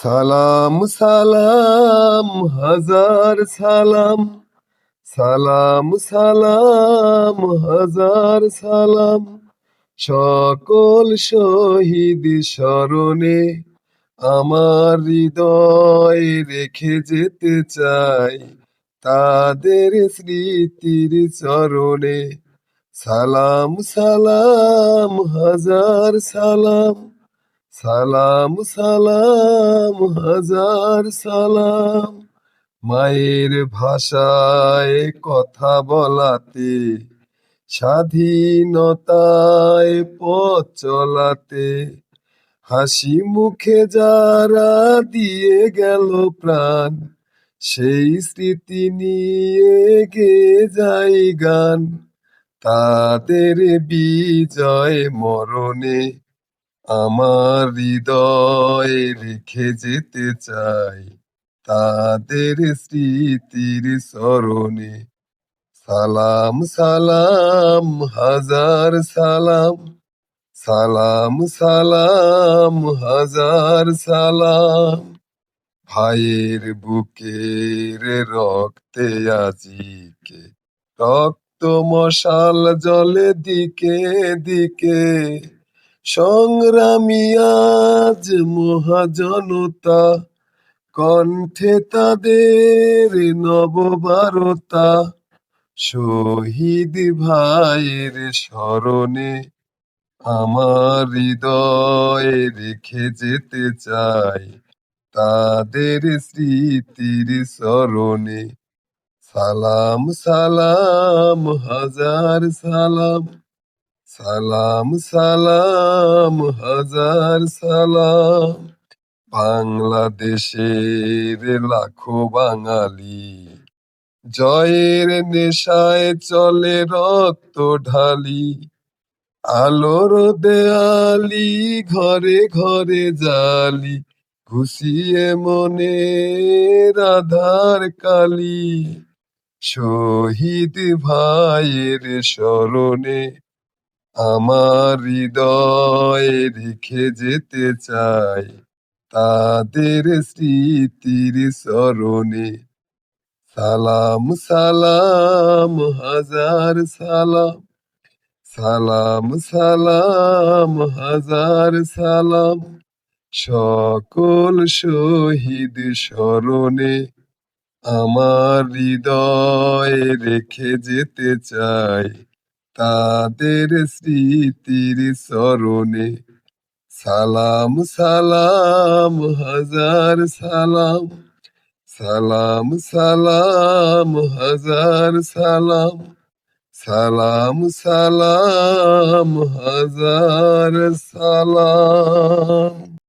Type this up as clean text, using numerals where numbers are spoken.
সালাম সালাম হাজার সালাম, সালাম সালাম হাজার সালাম। সকল শহীদ স্মরণে আমার হৃদয় রেখে যেতে চাই, তাদের স্মৃতির চরণে। সালাম সালাম হাজার সালাম, সালাম সালাম হাজার সালাম। মায়ের ভাষায় কথা বলাতে, স্বাধীনতায় পথ চলাতে, হাসি মুখে যারা দিয়ে গেল প্রাণ, সেই স্মৃতি নিয়ে গেয়ে যাই গান। তাদের বিজয় মরণে আমার হৃদয় রেখে যেতে চাই, তাদের স্মৃতির স্মরণে। সালাম সালাম হাজার সালাম, সালাম সালাম হাজার সালাম। ভাইয়ের বুকের রক্তে আজিকে রক্ত মশাল জলে দিকে দিকে। সংগ্রামী আজ মহাজনতা, কণ্ঠে তাদের নববারতা। শহীদ ভাইয়ের স্মরণে আমার হৃদয় রেখে যেতে চাই, তাদের স্মৃতির স্মরণে। সালাম সালাম হাজার সালাম, সালাম সালাম হাজার সালাম। বাংলাদেশের লাখো বাঙালি জয়ের নেশায় চলে রক্ত ঢালি। আলোর দেয়ালি ঘরে ঘরে জালি, ঘুষিয়ে মনের আধার কালি। শহীদ ভাইয়ের স্মরণে আমার হৃদয় রেখে যেতে চাই, তাদের স্মৃতির স্মরণে। সালাম সালাম হাজার সালাম, সালাম সালাম হাজার সালাম। সকল শহীদ স্মরণে আমার হৃদয় রেখে যেতে চাই, তাদের স্মৃতির স্মরণে। সালাম সালাম হাজার সালাম, সালাম সালাম হাজার সালাম, সালাম সালাম হাজার সালাম।